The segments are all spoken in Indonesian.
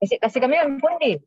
Kasih kami yang pundi.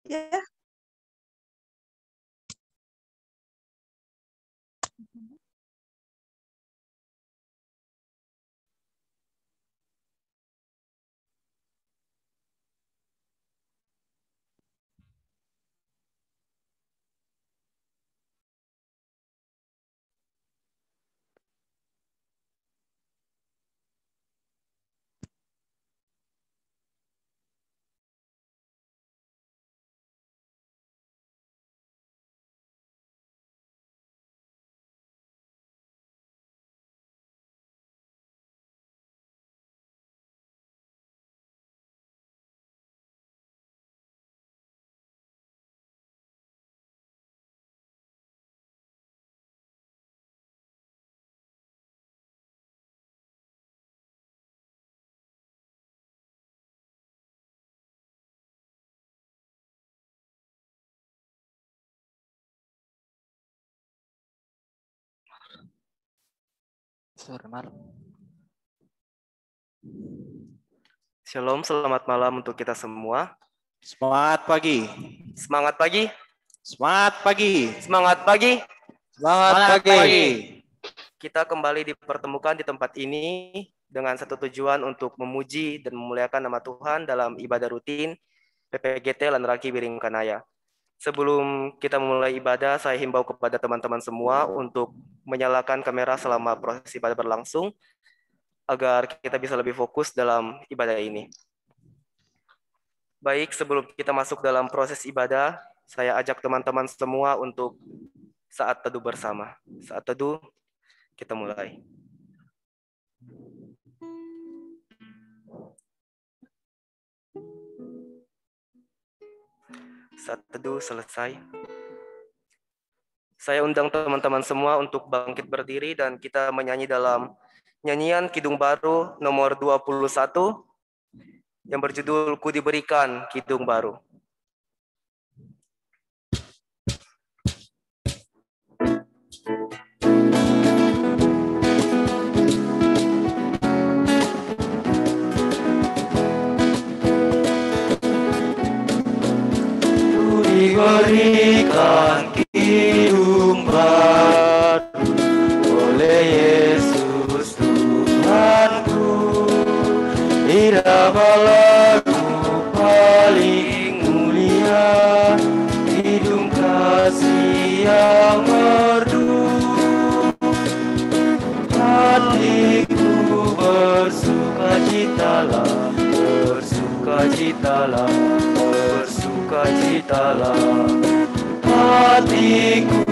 Ya. Shalom, selamat malam untuk kita semua. Semangat pagi. Semangat pagi. Semangat pagi. Semangat pagi. Semangat pagi. Kita kembali dipertemukan di tempat ini dengan satu tujuan untuk memuji dan memuliakan nama Tuhan dalam ibadah rutin PPGT Lanraki Biringkanaya. Sebelum kita memulai ibadah, saya himbau kepada teman-teman semua untuk menyalakan kamera selama proses ibadah berlangsung agar kita bisa lebih fokus dalam ibadah ini. Baik, sebelum kita masuk dalam proses ibadah, saya ajak teman-teman semua untuk saat teduh bersama. Saat teduh, kita mulai. Saat teduh selesai. Saya undang teman-teman semua untuk bangkit berdiri dan kita menyanyi dalam nyanyian Kidung Baru nomor 21 yang berjudul Ku Diberikan Kidung Baru. Ku diberikan kidung baru oleh Yesus Tuhanku, irama lagu paling mulia, hidung kasih yang merdu. Hatiku bersukacitalah, bersukacitalah, bersukacitalah. Hatiku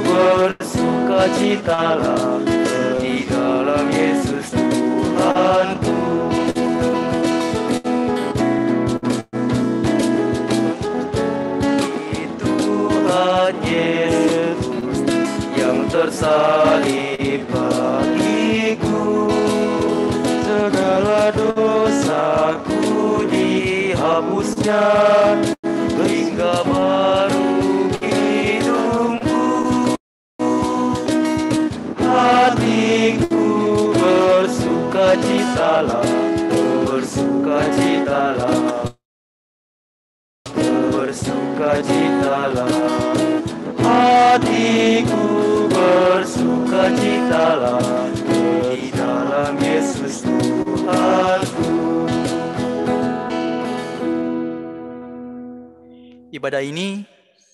bersukacitalah di dalam Yesus Tuhanku. Tuhan Yesus yang tersalib bagiku, segala dosaku dihapusnya, hingga baru hidupku. Hatiku bersukacitalah, bersukacitalah, bersukacitalah. Hatiku bersukacitalah di dalam Yesus Tuhanku. Ibadah ini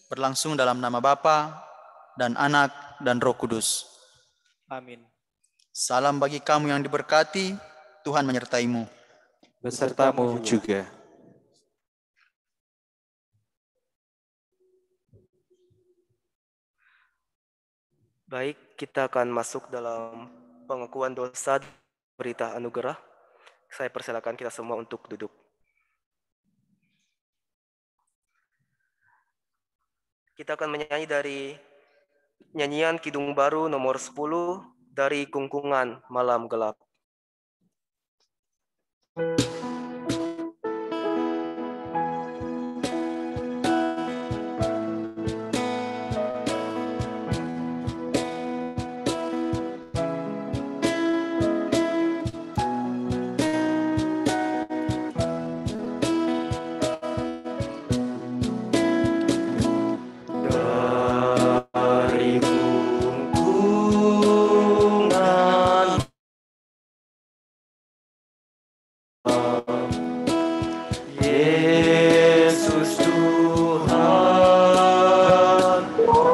berlangsung dalam nama Bapa dan Anak dan Roh Kudus. Amin. Salam bagi kamu yang diberkati, Tuhan menyertaimu. Besertamu juga. Baik, kita akan masuk dalam pengakuan dosa berita anugerah. Saya persilakan kita semua untuk duduk. Kita akan menyanyi dari nyanyian Kidung Baru nomor 10 dari Kungkungan Malam Gelap.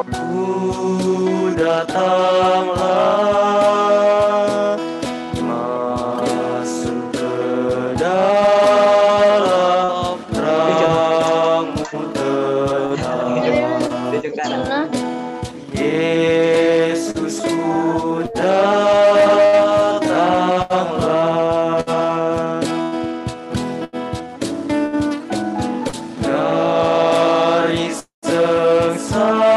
Ku datanglah, masuk ke dalam terang-Mu terang. Yesus ku datanglah, dari sengsara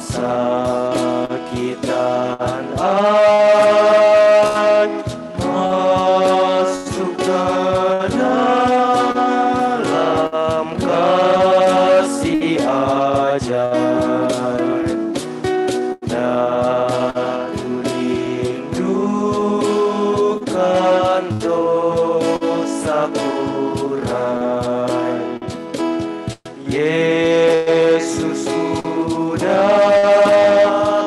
sakit dan ai, masuk ke dalam kasih ajaib, dan rindukan dosaku rai. Yesus ku datanglah.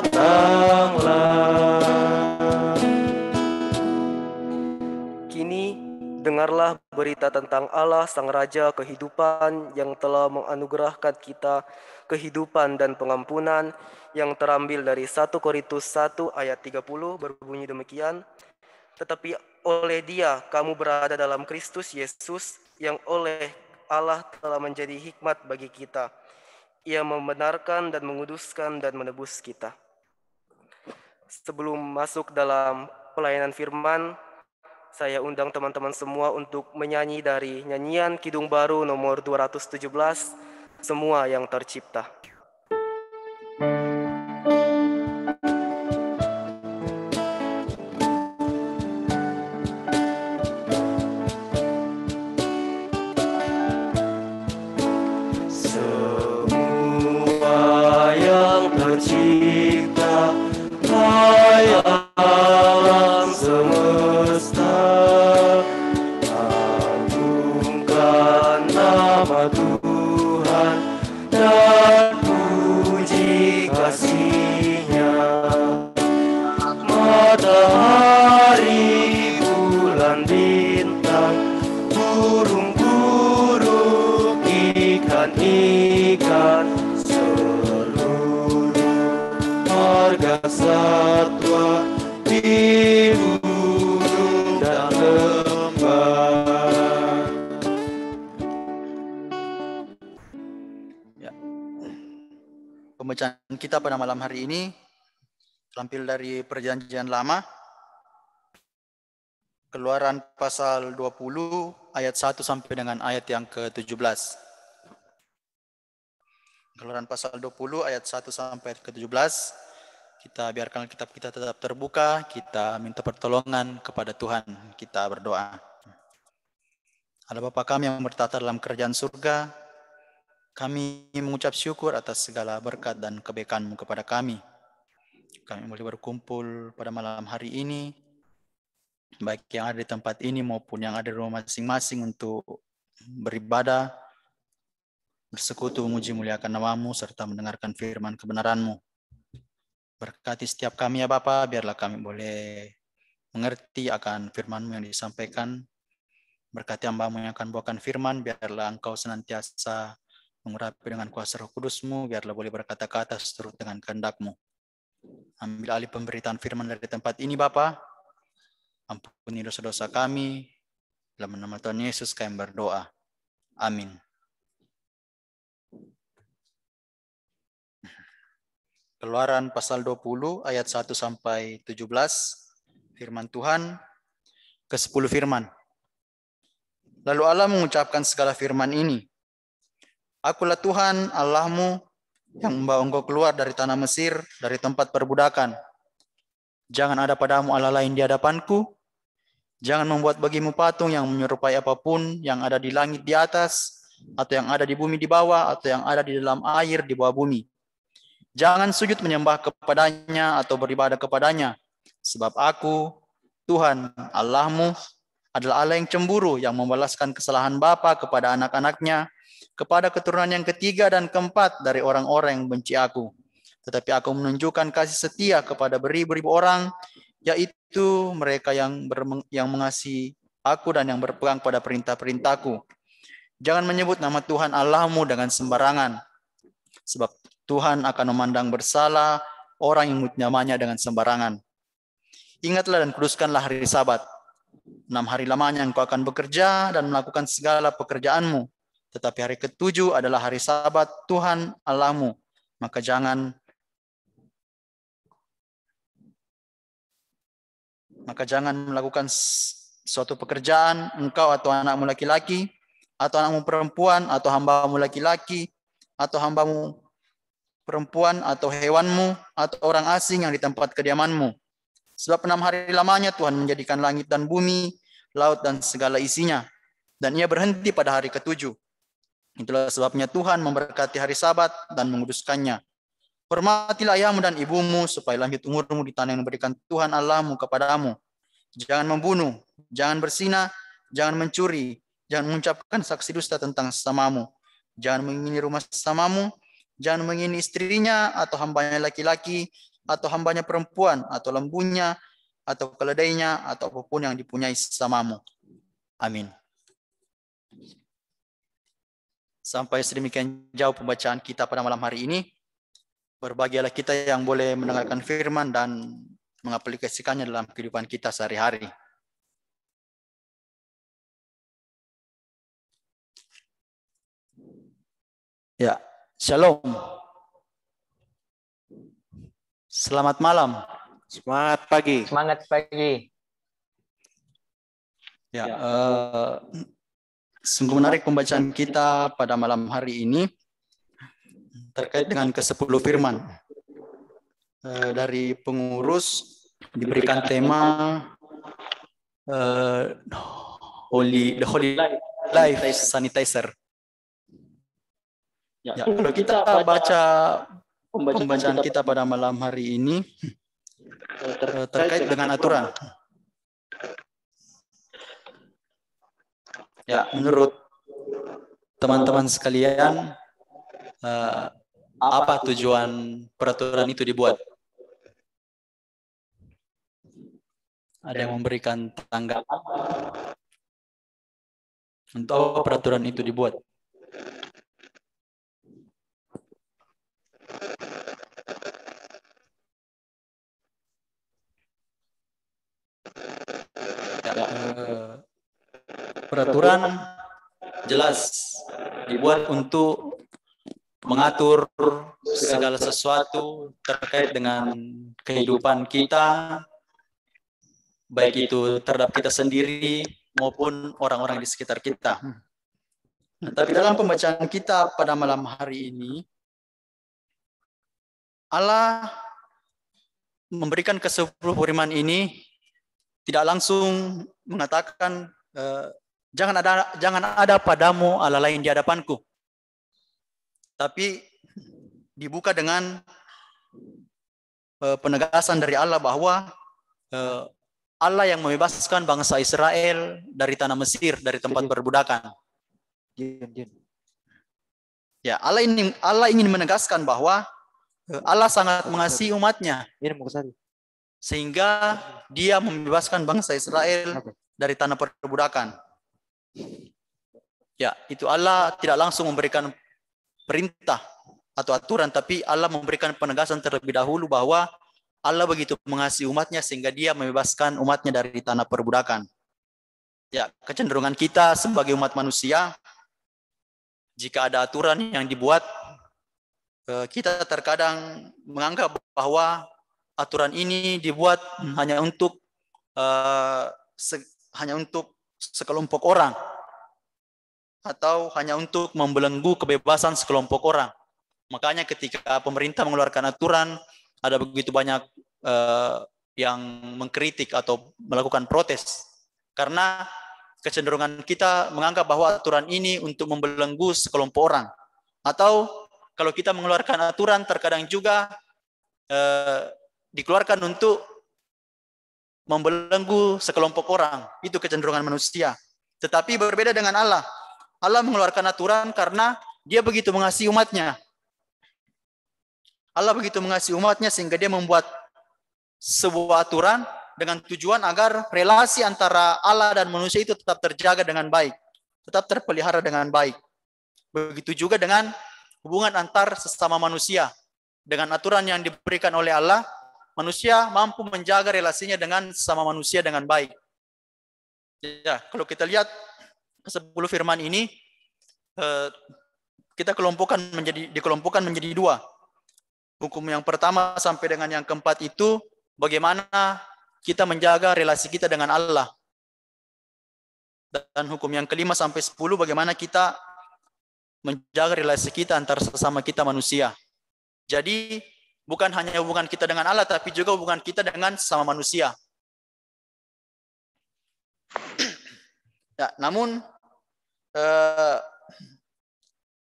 Kini dengarlah berita tentang Allah Sang Raja kehidupan yang telah menganugerahkan kita kehidupan dan pengampunan, yang terambil dari 1 Korintus 1 ayat 30 berbunyi demikian. Tetapi oleh Dia kamu berada dalam Kristus Yesus, yang oleh Allah telah menjadi hikmat bagi kita. Ia membenarkan dan menguduskan dan menebus kita. Sebelum masuk dalam pelayanan firman, saya undang teman-teman semua untuk menyanyi dari nyanyian Kidung Baru nomor 217, Semua yang Tercipta. Semua yang tercipta, hai alam semesta, agungkan nama Tuhan dan puji kasih-Nya. Matahari, bulan, bintang, burung-burung, ikan-ikan, seluruh marga satwa di gunung dan lembah. Ya. Pembacaan kita pada malam hari ini terampil dari Perjanjian Lama, Keluaran pasal 20 ayat 1 sampai dengan ayat yang ke-17. Keluaran pasal 20 ayat 1 sampai ke-17. Kita biarkan kitab kita tetap terbuka, kita minta pertolongan kepada Tuhan, kita berdoa. Allah Bapa kami yang bertata dalam kerajaan surga, kami mengucap syukur atas segala berkat dan kebaikan-Mu kepada kami. Kami boleh berkumpul pada malam hari ini, baik yang ada di tempat ini maupun yang ada di rumah masing-masing untuk beribadah, bersekutu, memuji muliakan nama-Mu, serta mendengarkan firman kebenaran-Mu. Berkati setiap kami ya Bapa, biarlah kami boleh mengerti akan firman-Mu yang disampaikan. Berkati hamba-Mu yang akan bawakan firman, biarlah Engkau senantiasa mengurapi dengan kuasa Roh Kudus-Mu, biarlah boleh berkata-kata seturut dengan kehendak-Mu. Ambil alih pemberitaan firman dari tempat ini Bapa. Ampuni dosa-dosa kami. Dalam nama Tuhan Yesus kami berdoa. Amin. Keluaran pasal 20 ayat 1 sampai 17. Firman Tuhan ke-10 firman. Lalu Allah mengucapkan segala firman ini. Akulah Tuhan Allahmu yang membawa engkau keluar dari tanah Mesir, dari tempat perbudakan. Jangan ada padamu Allah lain di hadapanku. Jangan membuat bagimu patung yang menyerupai apapun yang ada di langit di atas, atau yang ada di bumi di bawah, atau yang ada di dalam air di bawah bumi. Jangan sujud menyembah kepadanya atau beribadah kepadanya, sebab aku, Tuhan Allahmu, adalah Allah yang cemburu, yang membalaskan kesalahan bapa kepada anak-anaknya, kepada keturunan yang ketiga dan keempat dari orang-orang yang benci aku. Tetapi aku menunjukkan kasih setia kepada beribu-ribu orang, yaitu mereka yang mengasihi aku dan yang berpegang pada perintah-perintahku. Jangan menyebut nama Tuhan Allahmu dengan sembarangan, sebab Tuhan akan memandang bersalah orang yang menyebut namanya dengan sembarangan. Ingatlah dan kuduskanlah hari Sabat. 6 hari lamanya engkau akan bekerja dan melakukan segala pekerjaanmu. Tetapi hari ke-7 adalah hari Sabat Tuhan Allahmu. Maka jangan melakukan suatu pekerjaan, engkau atau anakmu laki-laki, atau anakmu perempuan, atau hambamu laki-laki, atau hambamu perempuan, atau hewanmu, atau orang asing yang di tempat kediamanmu. Sebab 6 hari lamanya Tuhan menjadikan langit dan bumi, laut dan segala isinya. Dan ia berhenti pada hari ke-7. Itulah sebabnya Tuhan memberkati hari Sabat dan menguduskannya. Hormatilah ayahmu dan ibumu, supaya lanjut umurmu di tanah yang diberikan Tuhan Allahmu kepadamu. Jangan membunuh, jangan berzina, jangan mencuri, jangan mengucapkan saksi dusta tentang sesamamu. Jangan mengingini rumah sesamamu, jangan mengingini istrinya, atau hambanya laki-laki, atau hambanya perempuan, atau lembunya, atau keledainya, atau apapun yang dipunyai sesamamu. Amin. Sampai sedemikian jauh pembacaan kita pada malam hari ini. Berbahagialah kita yang boleh mendengarkan firman dan mengaplikasikannya dalam kehidupan kita sehari-hari. Ya, shalom. Selamat malam. Semangat pagi. Semangat pagi. Ya, sungguh menarik pembacaan kita pada malam hari ini terkait dengan ke-10 firman. Dari pengurus diberikan tema the Holy Life Sanitizer. Ya, kalau kita baca pembacaan kita pada malam hari ini terkait dengan aturan. Ya, menurut teman-teman sekalian, apa tujuan peraturan itu dibuat? Ada yang memberikan tanggapan untuk apa peraturan itu dibuat? Ya, peraturan jelas dibuat untuk mengatur segala sesuatu terkait dengan kehidupan kita, baik itu terhadap kita sendiri maupun orang-orang di sekitar kita. Nah, tapi dalam pembacaan kita pada malam hari ini, Allah memberikan ke-10 firman ini tidak langsung mengatakan jangan ada padamu Allah lain di hadapanku. Tapi dibuka dengan penegasan dari Allah bahwa Allah yang membebaskan bangsa Israel dari tanah Mesir, dari tempat perbudakan. Ya, Allah ingin menegaskan bahwa Allah sangat mengasihi umatnya, sehingga Dia membebaskan bangsa Israel dari tanah perbudakan. Ya, itu Allah tidak langsung memberikan perintah atau aturan, tapi Allah memberikan penegasan terlebih dahulu bahwa Allah begitu mengasihi umatnya sehingga Dia membebaskan umatnya dari tanah perbudakan. Ya, kecenderungan kita sebagai umat manusia, jika ada aturan yang dibuat, kita terkadang menganggap bahwa aturan ini dibuat hanya untuk sekelompok orang, atau hanya untuk membelenggu kebebasan sekelompok orang. Makanya ketika pemerintah mengeluarkan aturan, ada begitu banyak yang mengkritik atau melakukan protes. Karena kecenderungan kita menganggap bahwa aturan ini untuk membelenggu sekelompok orang. Atau kalau kita mengeluarkan aturan, terkadang juga dikeluarkan untuk membelenggu sekelompok orang. Itu kecenderungan manusia. Tetapi berbeda dengan Allah. Allah mengeluarkan aturan karena Dia begitu mengasihi umatnya. Allah begitu mengasihi umatnya sehingga Dia membuat sebuah aturan dengan tujuan agar relasi antara Allah dan manusia itu tetap terjaga dengan baik, tetap terpelihara dengan baik. Begitu juga dengan hubungan antar sesama manusia. Dengan aturan yang diberikan oleh Allah, manusia mampu menjaga relasinya dengan sesama manusia dengan baik. Ya, kalau kita lihat 10 firman ini, kita dikelompokkan menjadi dua. Hukum yang pertama sampai dengan yang keempat itu bagaimana kita menjaga relasi kita dengan Allah. Dan hukum yang kelima sampai 10 bagaimana kita menjaga relasi kita antar sesama kita manusia. Jadi bukan hanya hubungan kita dengan Allah, tapi juga hubungan kita dengan sesama manusia. Ya, namun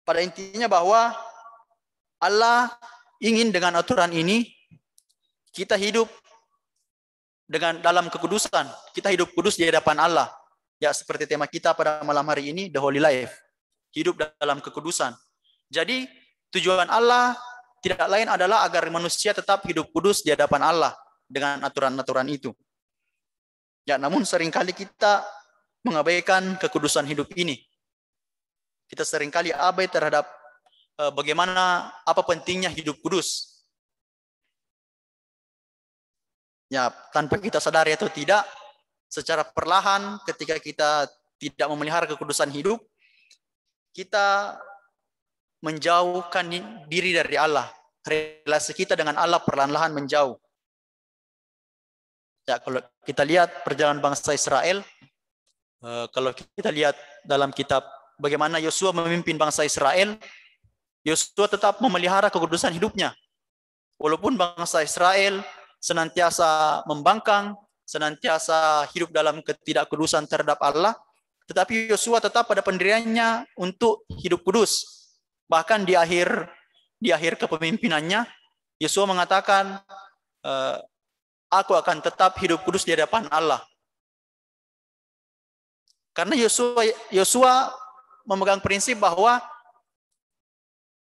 pada intinya bahwa Allah ingin dengan aturan ini kita hidup dalam kekudusan. Kita hidup kudus di hadapan Allah. Ya, seperti tema kita pada malam hari ini, The Holy Life. Hidup dalam kekudusan. Jadi tujuan Allah tidak lain adalah agar manusia tetap hidup kudus di hadapan Allah dengan aturan-aturan itu. Ya, namun seringkali kita mengabaikan kekudusan hidup ini. Kita seringkali abai terhadap bagaimana, apa pentingnya hidup kudus. Ya, tanpa kita sadari atau tidak, secara perlahan ketika kita tidak memelihara kekudusan hidup, kita menjauhkan diri dari Allah. Relasi kita dengan Allah perlahan-lahan menjauh. Ya, kalau kita lihat perjalanan bangsa Israel, kalau kita lihat dalam kitab bagaimana Yosua memimpin bangsa Israel, Yosua tetap memelihara kekudusan hidupnya. Walaupun bangsa Israel senantiasa membangkang, senantiasa hidup dalam ketidakkudusan terhadap Allah, tetapi Yosua tetap pada pendiriannya untuk hidup kudus. Bahkan di akhir kepemimpinannya, Yosua mengatakan, aku akan tetap hidup kudus di hadapan Allah. Karena Yosua memegang prinsip bahwa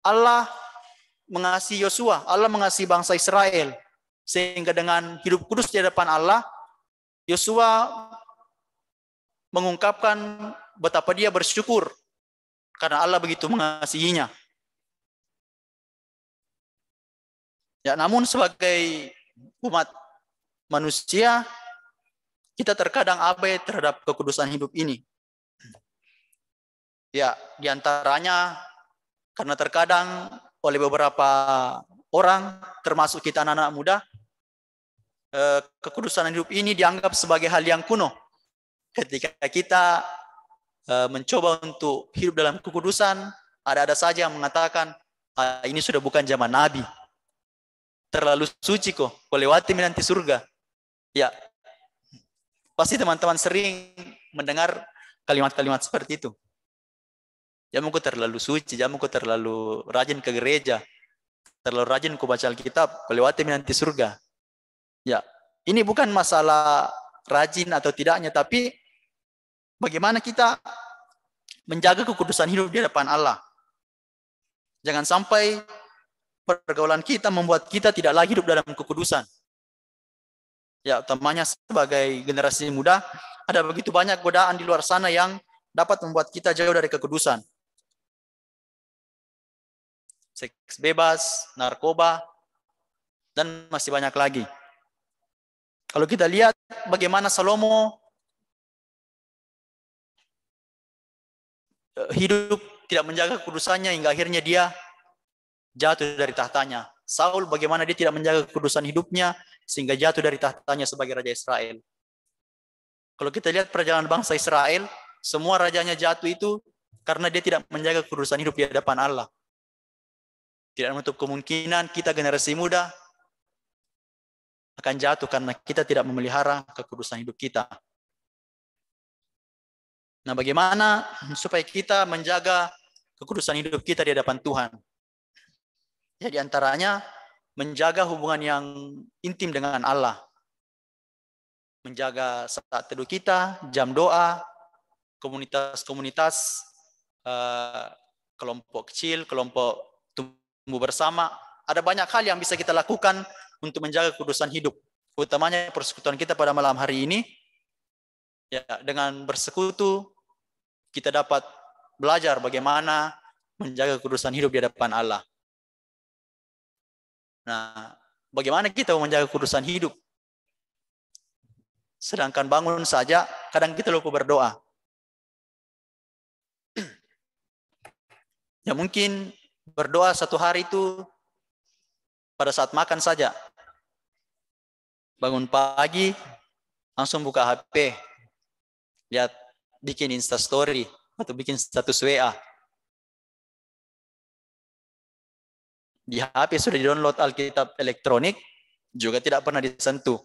Allah mengasihi Yosua, Allah mengasihi bangsa Israel. Sehingga dengan hidup kudus di hadapan Allah, Yosua mengungkapkan betapa dia bersyukur karena Allah begitu mengasihinya. Ya, namun sebagai umat manusia, kita terkadang abai terhadap kekudusan hidup ini. Ya, diantaranya karena terkadang oleh beberapa orang, termasuk kita anak-anak muda, kekudusan hidup ini dianggap sebagai hal yang kuno. Ketika kita mencoba untuk hidup dalam kekudusan, ada saja yang mengatakan, ini sudah bukan zaman Nabi. Terlalu suci kok lewati nanti surga. Ya, pasti teman-teman sering mendengar kalimat-kalimat seperti itu. Jamuku terlalu suci, jamuku terlalu rajin ke gereja, terlalu rajin ku baca Alkitab, lewati nanti surga. Ya, ini bukan masalah rajin atau tidaknya, tapi bagaimana kita menjaga kekudusan hidup di hadapan Allah. Jangan sampai pergaulan kita membuat kita tidak lagi hidup dalam kekudusan. Ya, utamanya sebagai generasi muda, ada begitu banyak godaan di luar sana yang dapat membuat kita jauh dari kekudusan. Seks bebas, narkoba, dan masih banyak lagi. Kalau kita lihat bagaimana Salomo hidup tidak menjaga kekudusannya hingga akhirnya dia jatuh dari tahtanya. Saul bagaimana dia tidak menjaga kekudusan hidupnya sehingga jatuh dari tahtanya sebagai raja Israel. Kalau kita lihat perjalanan bangsa Israel, semua rajanya jatuh itu karena dia tidak menjaga kekudusan hidup di hadapan Allah. Tidak menutup kemungkinan kita generasi muda akan jatuh karena kita tidak memelihara kekudusan hidup kita. Nah, bagaimana supaya kita menjaga kekudusan hidup kita di hadapan Tuhan? Ya, di antaranya menjaga hubungan yang intim dengan Allah. Menjaga saat teduh kita, jam doa, komunitas-komunitas, kelompok kecil, kelompok tumbuh bersama. Ada banyak hal yang bisa kita lakukan untuk menjaga kekudusan hidup. Utamanya persekutuan kita pada malam hari ini. Ya, dengan bersekutu, kita dapat belajar bagaimana menjaga kudusan hidup di hadapan Allah. Nah, bagaimana kita menjaga kudusan hidup? Sedangkan bangun saja, kadang kita lupa berdoa. Ya mungkin berdoa satu hari itu pada saat makan saja. Bangun pagi, langsung buka HP. Lihat, bikin Instastory atau bikin status WA. Di HP sudah di-download Alkitab elektronik, juga tidak pernah disentuh.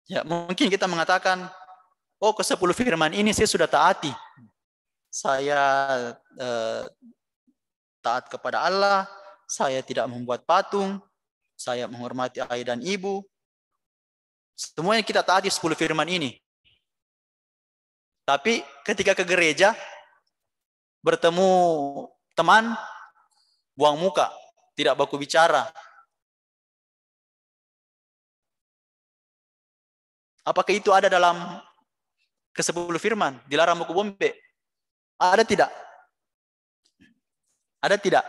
Ya, mungkin kita mengatakan, oh ke-10 firman ini saya sudah taati. Saya taat kepada Allah, saya tidak membuat patung, saya menghormati ayah dan ibu. Semuanya kita taati 10 firman ini. Tapi ketika ke gereja, bertemu teman, buang muka, tidak baku bicara. Apakah itu ada dalam ke-10 firman? Dilarang baku bombe? Ada tidak? Ada tidak?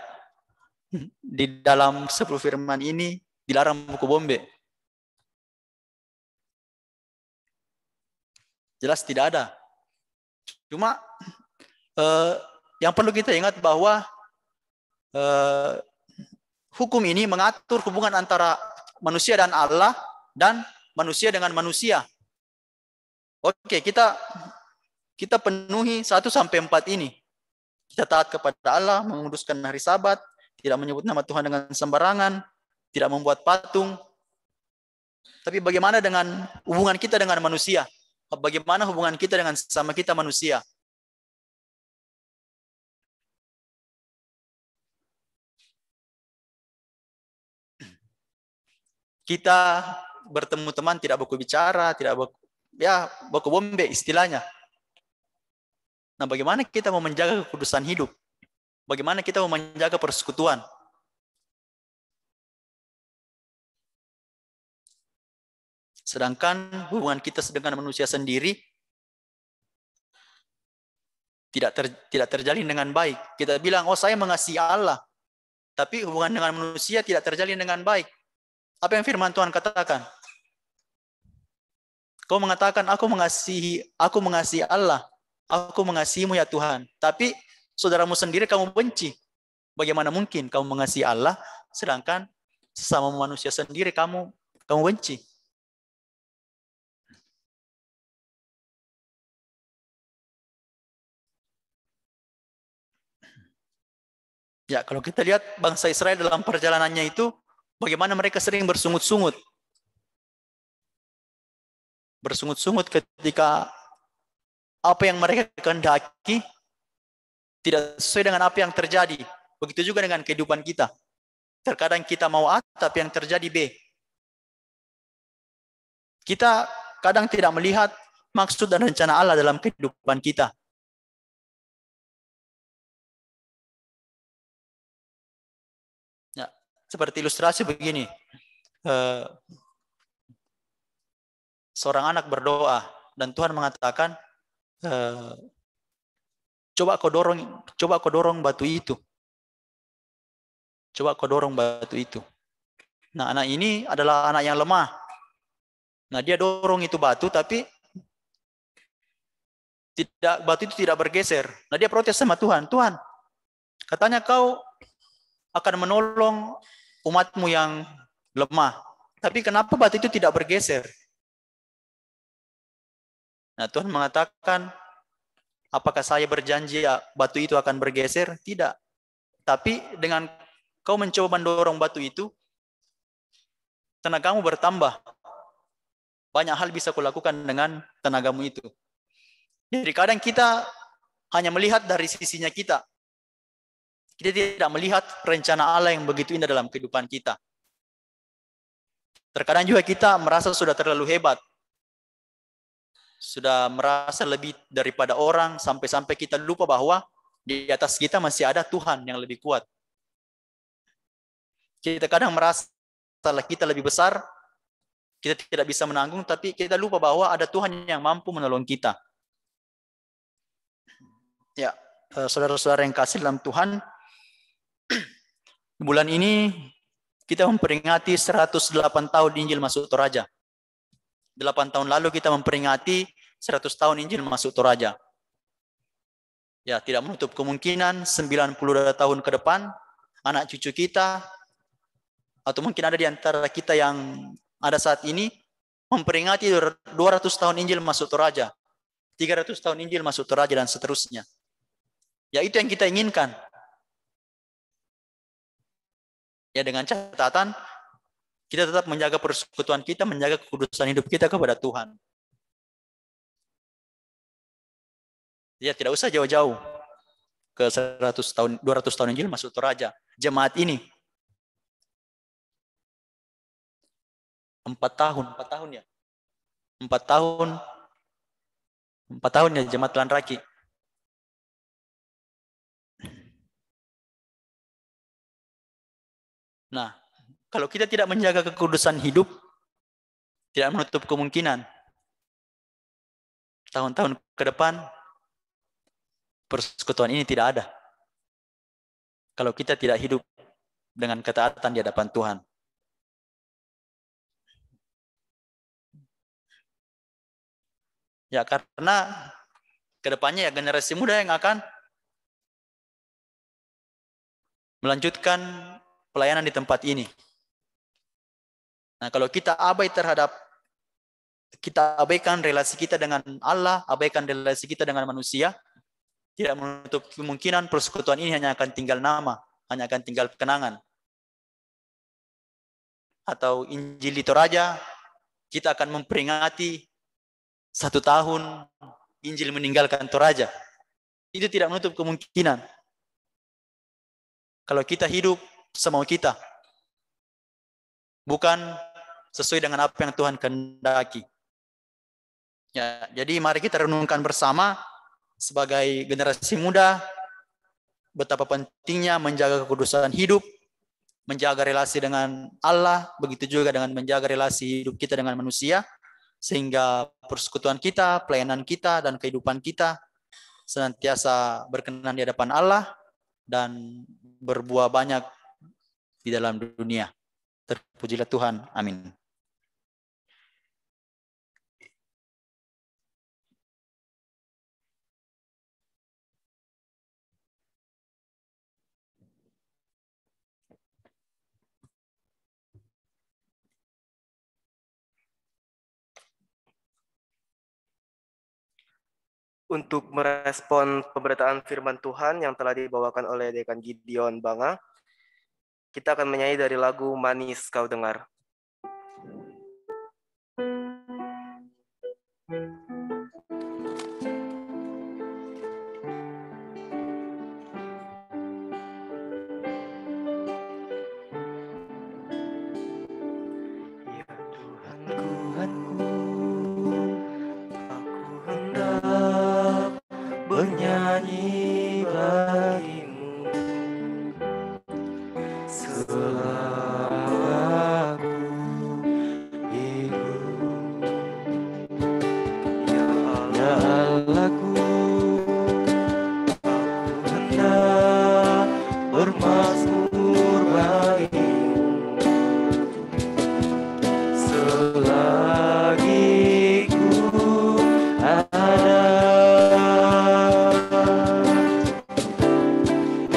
Di dalam 10 firman ini dilarang baku bombe? Jelas tidak ada. Cuma yang perlu kita ingat bahwa hukum ini mengatur hubungan antara manusia dan Allah dan manusia dengan manusia. Oke, kita penuhi 1-4 ini. Kita taat kepada Allah, menguduskan hari Sabat, tidak menyebut nama Tuhan dengan sembarangan, tidak membuat patung. Tapi bagaimana dengan hubungan kita dengan manusia? Bagaimana hubungan kita dengan sesama kita manusia? Kita bertemu teman tidak baku bicara, tidak baku bombe istilahnya. Nah, bagaimana kita mau menjaga kekudusan hidup? Bagaimana kita mau menjaga persekutuan? Sedangkan hubungan kita dengan manusia sendiri tidak terjalin dengan baik. Kita bilang, oh saya mengasihi Allah. Tapi hubungan dengan manusia tidak terjalin dengan baik. Apa yang firman Tuhan katakan? Kau mengatakan, aku mengasihi Allah. Aku mengasihimu ya Tuhan. Tapi saudaramu sendiri kamu benci. Bagaimana mungkin kamu mengasihi Allah, sedangkan sesama manusia sendiri kamu benci? Ya, kalau kita lihat bangsa Israel dalam perjalanannya itu, bagaimana mereka sering bersungut-sungut. Bersungut-sungut ketika apa yang mereka kehendaki tidak sesuai dengan apa yang terjadi. Begitu juga dengan kehidupan kita. Terkadang kita mau A, tapi yang terjadi B. Kita kadang tidak melihat maksud dan rencana Allah dalam kehidupan kita. Seperti ilustrasi begini, seorang anak berdoa dan Tuhan mengatakan, coba kau dorong batu itu. Coba kau dorong batu itu. Nah, anak ini adalah anak yang lemah. Nah, dia dorong itu batu, tapi batu itu tidak bergeser. Nah, dia protes sama Tuhan. Tuhan, katanya kau akan menolong umatmu yang lemah. Tapi kenapa batu itu tidak bergeser? Nah, Tuhan mengatakan, apakah saya berjanji batu itu akan bergeser? Tidak. Tapi dengan kau mencoba mendorong batu itu, tenagamu bertambah. Banyak hal bisa kau lakukan dengan tenagamu itu. Jadi kadang kita hanya melihat dari sisinya kita. Kita tidak melihat rencana Allah yang begitu indah dalam kehidupan kita. Terkadang juga kita merasa sudah terlalu hebat. Sudah merasa lebih daripada orang, sampai-sampai kita lupa bahwa di atas kita masih ada Tuhan yang lebih kuat. Kita kadang merasa kita lebih besar, kita tidak bisa menanggung, tapi kita lupa bahwa ada Tuhan yang mampu menolong kita. Ya, saudara-saudara yang kasih dalam Tuhan, bulan ini kita memperingati 108 tahun Injil masuk Toraja. 8 tahun lalu kita memperingati 100 tahun Injil masuk Toraja. Ya, tidak menutup kemungkinan 90 tahun ke depan, anak cucu kita, atau mungkin ada di antara kita yang ada saat ini, memperingati 200 tahun Injil masuk Toraja, 300 tahun Injil masuk Toraja, dan seterusnya. Ya, itu yang kita inginkan. Ya, dengan catatan, kita tetap menjaga persekutuan kita, menjaga kekudusan hidup kita kepada Tuhan. Ya, tidak usah jauh-jauh ke 100 tahun, 200 tahun Injil masuk Toraja. Jemaat ini 4 tahun ya. 4 tahun ya Jemaat Lanraki. Nah, kalau kita tidak menjaga kekudusan hidup, tidak menutup kemungkinan tahun-tahun ke depan persekutuan ini tidak ada. Kalau kita tidak hidup dengan ketaatan di hadapan Tuhan. Ya, karena kedepannya ya generasi muda yang akan melanjutkan pelayanan di tempat ini. Nah, kalau kita abaikan relasi kita dengan Allah, abaikan relasi kita dengan manusia, tidak menutup kemungkinan persekutuan ini hanya akan tinggal nama, hanya akan tinggal kenangan. Atau Injil di Toraja, kita akan memperingati 1 tahun Injil meninggalkan Toraja. Itu tidak menutup kemungkinan. Kalau kita hidup semau kita, bukan sesuai dengan apa yang Tuhan kehendaki. Ya, jadi mari kita renungkan bersama sebagai generasi muda betapa pentingnya menjaga kekudusan hidup, menjaga relasi dengan Allah, begitu juga dengan menjaga relasi hidup kita dengan manusia, sehingga persekutuan kita, pelayanan kita, dan kehidupan kita senantiasa berkenan di hadapan Allah dan berbuah banyak di dalam dunia. Terpujilah Tuhan. Amin. Untuk merespon pemberitaan firman Tuhan yang telah dibawakan oleh Dekan Gideon Banga, kita akan menyanyi dari lagu Manis Kau Dengar. Bernyanyi bagimu selama aku hidup. Ya Allahku, aku hendak bermazmur bagimu selagi ku ada.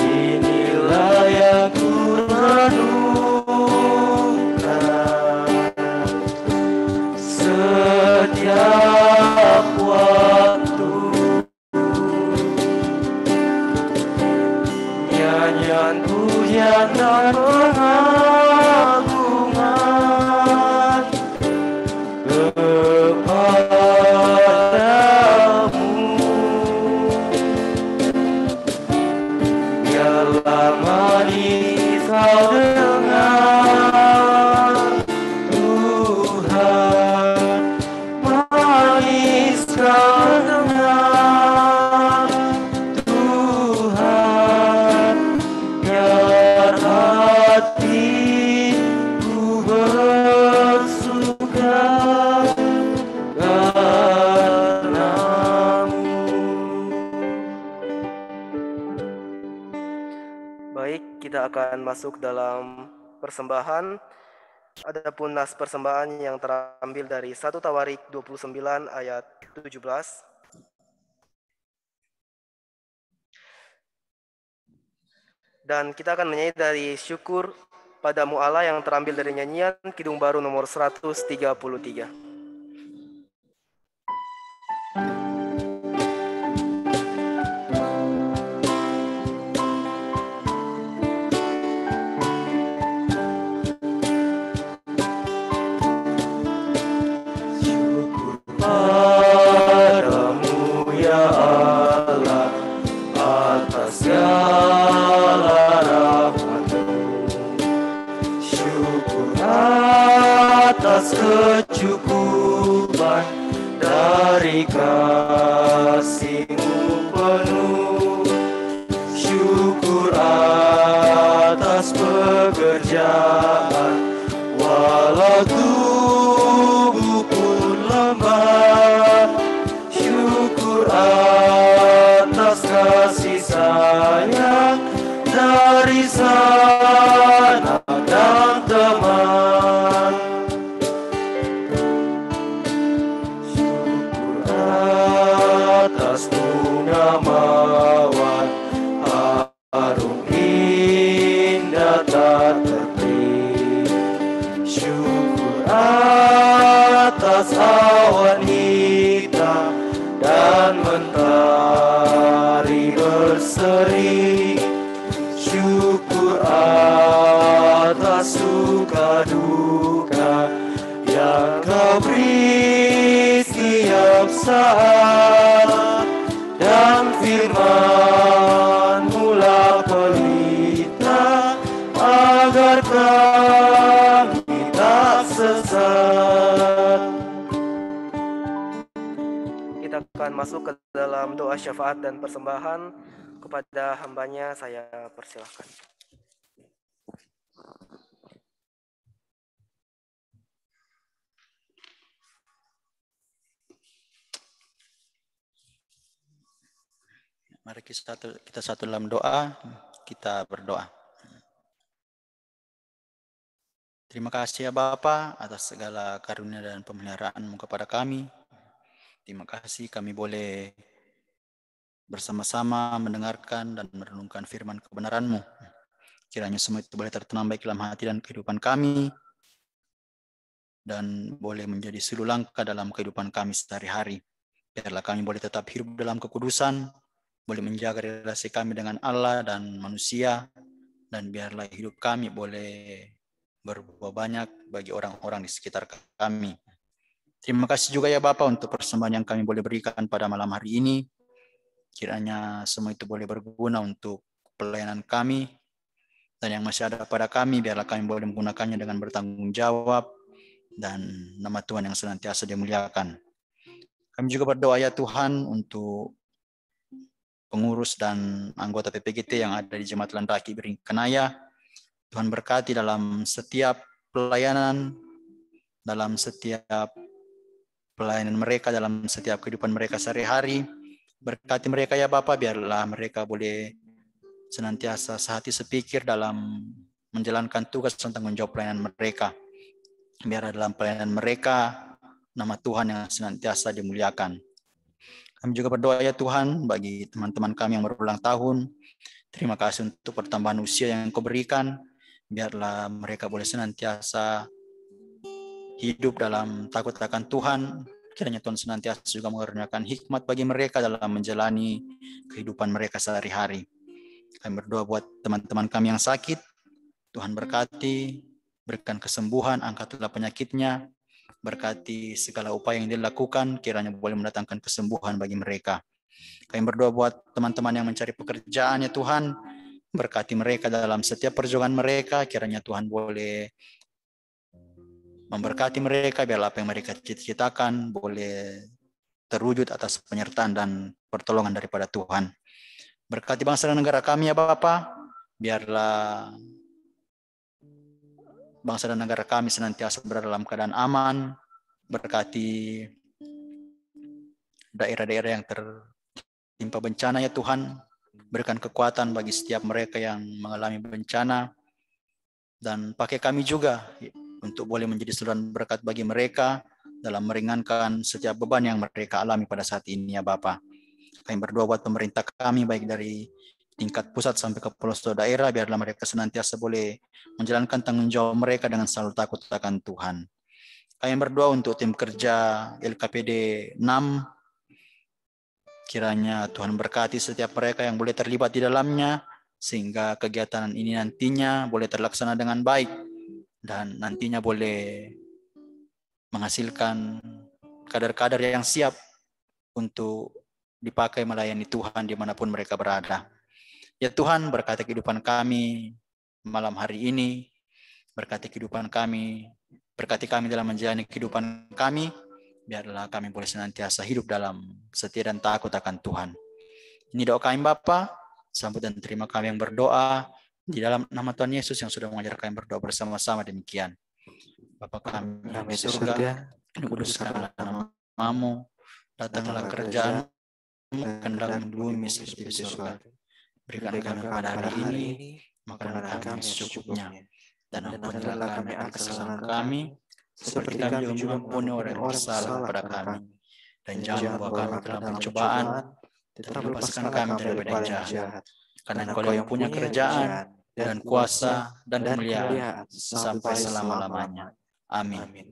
Inilah yang ku renung masuk dalam persembahan. Adapun nas persembahan yang terambil dari 1 Tawarik 29 ayat 17. Dan kita akan menyanyi dari syukur padamu Allah yang terambil dari nyanyian Kidung Baru nomor 133. Padamu ya Allah atas segala rahmat-Mu. Syukur atas kecukupan dari kasih-Mu penuh. Syukur atas pekerjaan walau tubuh pun lemah. Syukur atas kasih sayang dari sanak dan teman. Syukur atas bunga mawar harum indah tak tertib. Syukur atas awan hitam dan mentari berseri. Syukur atas suka duka yang Kau beri setiap saat, dan firman-Mu lah pelita agar kami tak sesat. Kita akan masuk ke dalam doa syafaat dan persembahan. Kepada hambanya saya persilahkan. Mari kita satu dalam doa, kita berdoa. Terima kasih ya Bapa atas segala karunia dan pemeliharaan-Mu kepada kami. Terima kasih kami boleh bersama-sama mendengarkan dan merenungkan firman kebenaran-Mu. Kiranya semua itu boleh tertanam baik dalam hati dan kehidupan kami, dan boleh menjadi sulu langkah dalam kehidupan kami sehari-hari. Biarlah kami boleh tetap hidup dalam kekudusan, boleh menjaga relasi kami dengan Allah dan manusia, dan biarlah hidup kami boleh berbuah banyak bagi orang-orang di sekitar kami. Terima kasih juga ya Bapa untuk persembahan yang kami boleh berikan pada malam hari ini. Kiranya semua itu boleh berguna untuk pelayanan kami, dan yang masih ada pada kami, biarlah kami boleh menggunakannya dengan bertanggung jawab, dan nama Tuhan yang senantiasa dimuliakan. Kami juga berdoa ya Tuhan untuk pengurus dan anggota PPGT yang ada di Jemaat Landraki Biringkanaya. Tuhan berkati dalam setiap pelayanan, dalam setiap pelayanan mereka, dalam setiap kehidupan mereka sehari-hari. Berkati mereka ya Bapa, biarlah mereka boleh senantiasa sehati sepikir dalam menjalankan tugas dan tanggung jawab pelayanan mereka. Biar dalam pelayanan mereka, nama Tuhan yang senantiasa dimuliakan. Kami juga berdoa ya Tuhan bagi teman-teman kami yang berulang tahun. Terima kasih untuk pertambahan usia yang Kau berikan. Biarlah mereka boleh senantiasa hidup dalam takut akan Tuhan. Kiranya Tuhan senantiasa juga mengaruniakan hikmat bagi mereka dalam menjalani kehidupan mereka sehari-hari. Kami berdoa buat teman-teman kami yang sakit. Tuhan berkati, berikan kesembuhan, angkatlah penyakitnya. Berkati segala upaya yang dilakukan, kiranya boleh mendatangkan kesembuhan bagi mereka. Kami berdoa buat teman-teman yang mencari pekerjaan ya Tuhan. Berkati mereka dalam setiap perjuangan mereka. Kiranya Tuhan boleh memberkati mereka, biarlah apa yang mereka cita-citakan boleh terwujud atas penyertaan dan pertolongan daripada Tuhan. Berkati bangsa dan negara kami ya Bapa, biarlah bangsa dan negara kami senantiasa berada dalam keadaan aman. Berkati daerah-daerah yang tertimpa bencana ya Tuhan, berikan kekuatan bagi setiap mereka yang mengalami bencana. Dan pakai kami juga untuk boleh menjadi saluran berkat bagi mereka dalam meringankan setiap beban yang mereka alami pada saat ini ya Bapa. Kami berdoa buat pemerintah kami baik dari tingkat pusat sampai ke pelosok daerah, biarlah mereka senantiasa boleh menjalankan tanggung jawab mereka dengan selalu takut akan Tuhan. Kami berdoa untuk tim kerja LKPD 6, kiranya Tuhan berkati setiap mereka yang boleh terlibat di dalamnya, sehingga kegiatan ini nantinya boleh terlaksana dengan baik dan nantinya boleh menghasilkan kader-kader yang siap untuk dipakai melayani Tuhan dimanapun mereka berada. Ya Tuhan, berkati kehidupan kami malam hari ini, berkati kehidupan kami, berkati kami dalam menjalani kehidupan kami, biarlah kami boleh senantiasa hidup dalam setia dan takut akan Tuhan. Ini doa kami Bapa, sambut dan terima kami yang berdoa di dalam nama Tuhan Yesus yang sudah mengajar kami berdoa bersama-sama demikian. Bapa kami di surga, dikuduskanlah nama-Mu, datanglah kerajaan-Mu, kehendakmu di bumi seperti di surga. Berikan kami pada hari ini makanan kami secukupnya, dan ampunilah kami akan kesalahan kami, seperti kami juga mengampuni orang yang bersalah kepada kami. Dan jangan bawa kami ke dalam pencobaan, tetapi lepaskan kami daripada yang jahat. Karena Engkau yang punya kerajaan dan kuasa dan kemuliaan sampai selama-lamanya. Amin.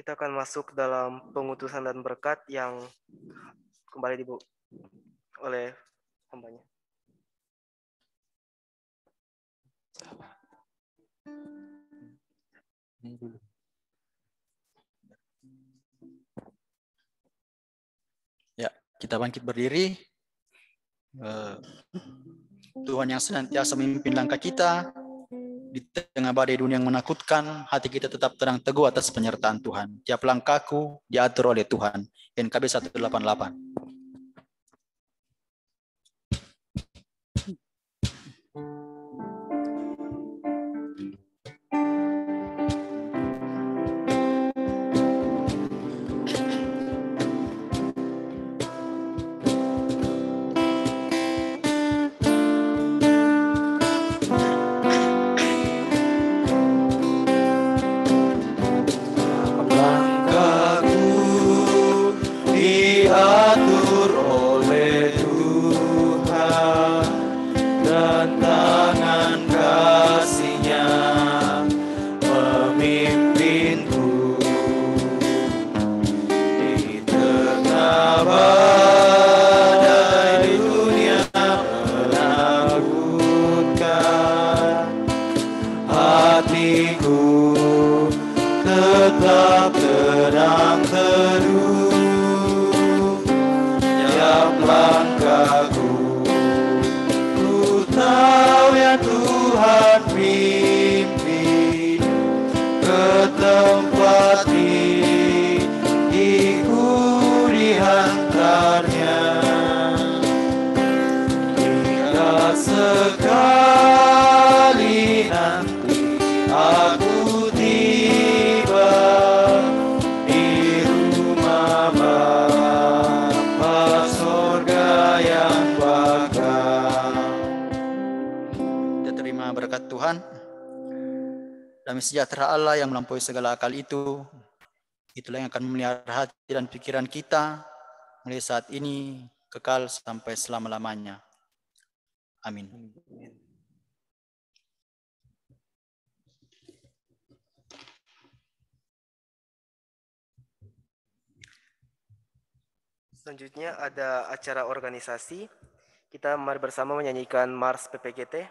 Kita akan masuk dalam pengutusan dan berkat yang kembali oleh hambanya. Ya, kita bangkit berdiri. Tuhan yang senantiasa memimpin langkah kita di tengah badai dunia yang menakutkan, hati kita tetap tenang teguh atas penyertaan Tuhan. Tiap langkahku diatur oleh Tuhan. NKB 188. Diatur oleh Tuhan dan tangan kasih-Nya memimpinku di tengah badai dunia menakutkan. Hatiku tetap tenang teduh. Langkahku, ku tahu ya Tuhan pimpin ke tempat diriku dihantarnya. Jika sekali nanti aku tiba di rumah Bapa surga yang bakal. Kita terima berkat Tuhan. Damai sejahtera Allah yang melampaui segala akal itu, itulah yang akan memelihara hati dan pikiran kita mulai saat ini kekal sampai selama-lamanya. Amin. Selanjutnya ada acara organisasi. Kita mari bersama menyanyikan Mars PPGT.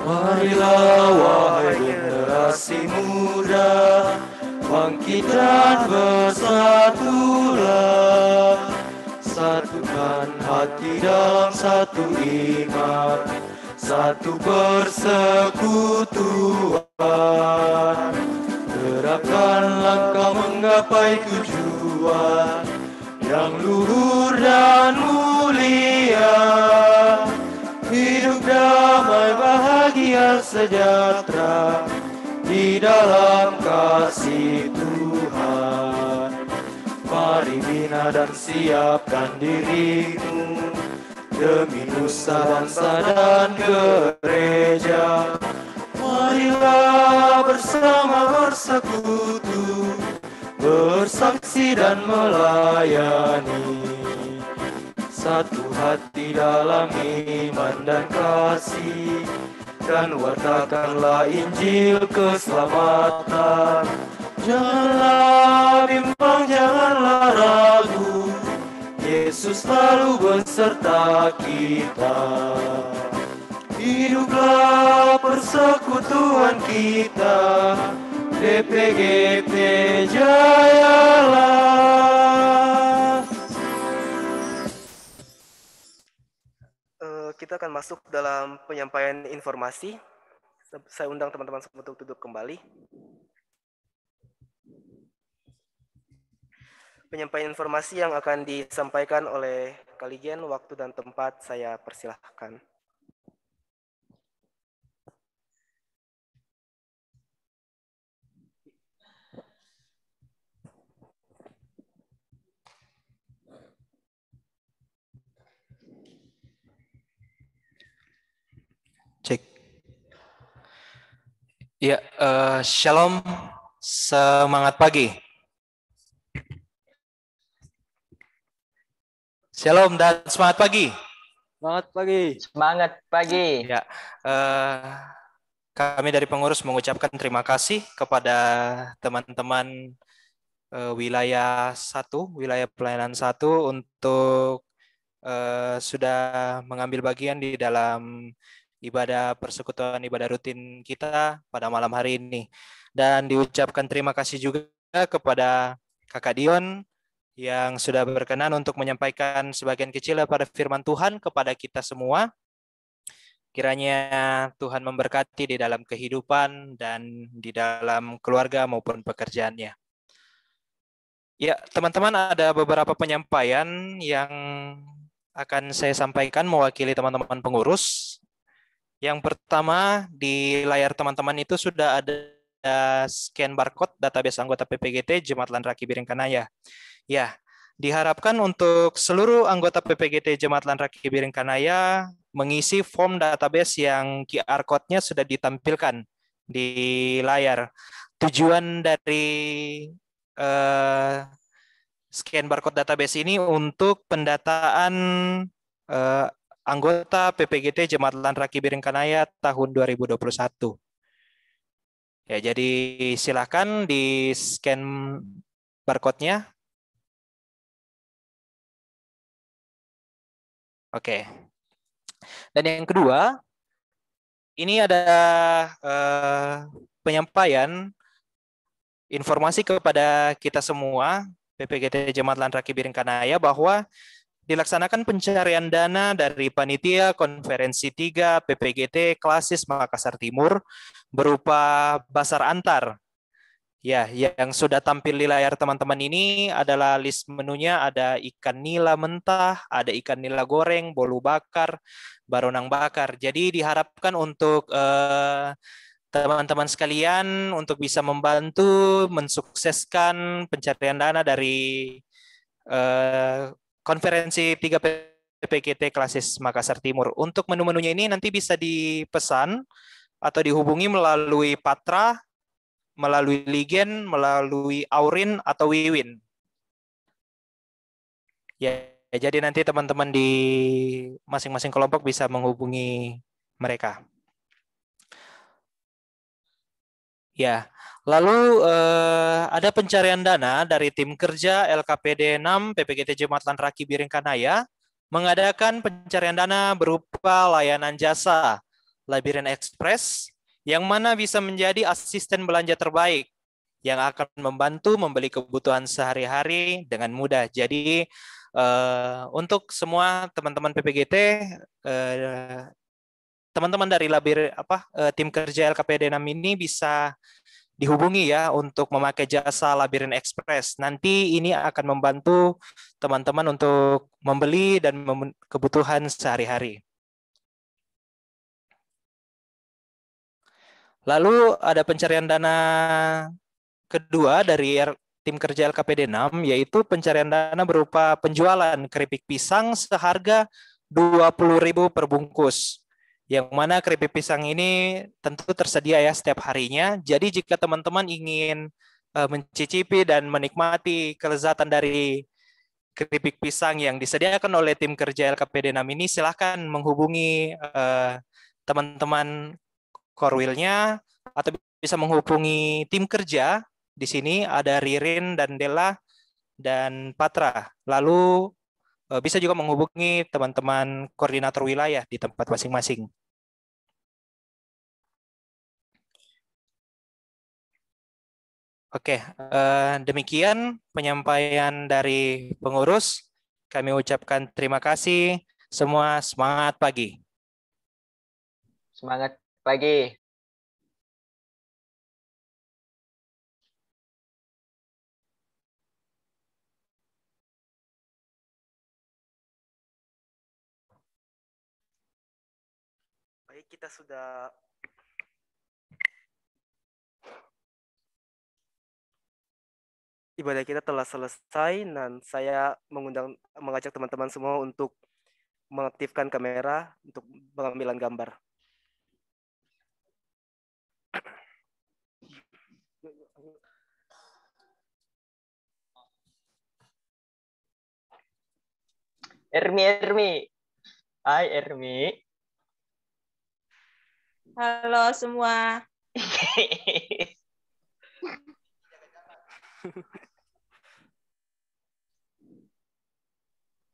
Marilah wahai generasi muda, bangkit dan bersatulah, satukan hati dalam satu iman, satu persekutuan. Terapkan langkah menggapai tujuan yang luhur dan mulia. Hidup damai, bahagia, sejahtera di dalam kasih Tuhan. Mari bina dan siapkan dirimu demi nusa, bangsa, dan gereja. Marilah bersama bersekutu, bersaksi dan melayani. Satu hati dalam iman dan kasih, dan wartakanlah Injil keselamatan. Janganlah bimbang, janganlah ragu, Yesus selalu beserta kita. Hiduplah persekutuan kita, PPGT jayalah. Kita akan masuk dalam penyampaian informasi. Saya undang teman-teman untuk duduk kembali. Penyampaian informasi yang akan disampaikan oleh Kaligen, waktu dan tempat saya persilahkan. Cek. Ya, shalom, semangat pagi. Shalom dan semangat pagi. Semangat pagi. Semangat pagi. Ya, kami dari pengurus mengucapkan terima kasih kepada teman-teman wilayah 1, wilayah pelayanan 1 untuk sudah mengambil bagian di dalam ibadah persekutuan ibadah rutin kita pada malam hari ini. Dan diucapkan terima kasih juga kepada Kakak Dion yang sudah berkenan untuk menyampaikan sebagian kecil daripada firman Tuhan kepada kita semua. Kiranya Tuhan memberkati di dalam kehidupan dan di dalam keluarga maupun pekerjaannya. Ya, teman-teman, ada beberapa penyampaian yang akan saya sampaikan mewakili teman-teman pengurus. Yang pertama, di layar teman-teman itu sudah ada scan barcode database anggota PPGT Jemaat Lanraki Biring Kanaya. Ya, diharapkan untuk seluruh anggota PPGT Jemaat Lanraki Biring Kanaya mengisi form database yang QR code-nya sudah ditampilkan di layar. Tujuan dari scan barcode database ini untuk pendataan anggota PPGT Jemaat Lanraki Biring Kanaya tahun 2021. Ya, jadi silakan di scan barcode-nya. Oke. Dan yang kedua, ini ada penyampaian informasi kepada kita semua PPGT Jemaat Lanraki Biring Kanaya bahwa dilaksanakan pencarian dana dari Panitia Konferensi 3 PPGT Klasis Makassar Timur berupa basar antar. Ya, yang sudah tampil di layar teman-teman ini adalah list menunya, ada ikan nila mentah, ada ikan nila goreng, bolu bakar, baronang bakar. Jadi diharapkan untuk teman-teman sekalian untuk bisa membantu mensukseskan pencarian dana dari Konferensi 3 PPGT Klasis Makassar Timur. Untuk menu-menunya ini nanti bisa dipesan atau dihubungi melalui Patra, melalui Ligen, melalui Aurin atau Wiwin. Ya, jadi nanti teman-teman di masing-masing kelompok bisa menghubungi mereka. Ya, lalu ada pencarian dana dari tim kerja LKPD 6 PPGT Jemaat Lanraki Biring Kanaya mengadakan pencarian dana berupa layanan jasa Labirin Express yang mana bisa menjadi asisten belanja terbaik yang akan membantu membeli kebutuhan sehari-hari dengan mudah. Jadi untuk semua teman-teman PPGT, teman-teman dari tim kerja LKPD 6 ini bisa dihubungi ya untuk memakai jasa Labirin Express. Nanti ini akan membantu teman-teman untuk membeli dan kebutuhan sehari-hari. Lalu ada pencarian dana kedua dari tim kerja LKPD 6, yaitu pencarian dana berupa penjualan keripik pisang seharga 20.000 per bungkus. Yang mana keripik pisang ini tentu tersedia ya setiap harinya. Jadi jika teman-teman ingin mencicipi dan menikmati kelezatan dari keripik pisang yang disediakan oleh tim kerja LKPD 6 ini, silahkan menghubungi teman-teman Korwilnya atau bisa menghubungi tim kerja. Di sini ada Ririn dan Della dan Patra. Lalu bisa juga menghubungi teman-teman koordinator wilayah di tempat masing-masing. Oke, demikian penyampaian dari pengurus. Kami ucapkan terima kasih. Semua semangat pagi. Semangat pagi. Baik, kita sudah ibadah kita telah selesai dan saya mengajak teman-teman semua untuk mengaktifkan kamera untuk pengambilan gambar. Ermi. Hai Ermi. Halo semua.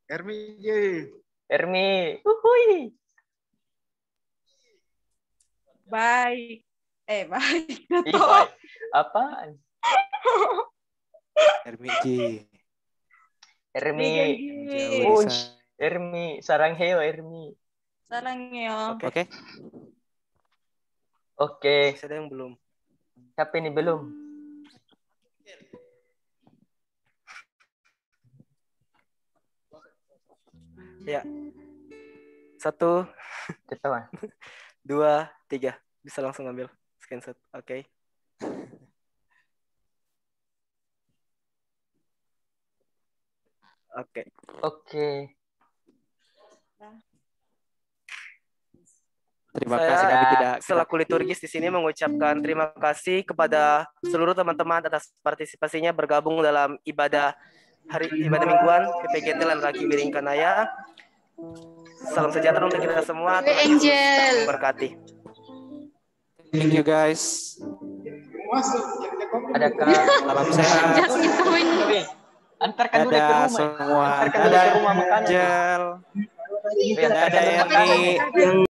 Ermi. Uhuy. Baik. Baik. Ih, baik. Apaan? Ermi J. Ermi. Jauh. Ush. Ermi. Sarangheo Ermi. Sarangyo. Oke. Oke. Masih ada yang belum? Siapa ini belum? Ya. 1, Ketawa. 2, 3. Bisa langsung ambil screenshot. Oke. Oke. Oke. Terima Saya kasih, kami tidak selaku liturgis di sini mengucapkan terima kasih kepada seluruh teman-teman atas partisipasinya bergabung dalam ibadah mingguan PPGT Lanraki Biringkanaya. Salam sejahtera untuk kita semua. Tuhan Yesus memberkati. Thank you guys. Adakah Salam sehat. antarkan dulu ke Dadah rumah. semua. Antarkan dulu ke rumah Dadah makanan. Angel. Antarkan Dadah dulu makanan. Erni.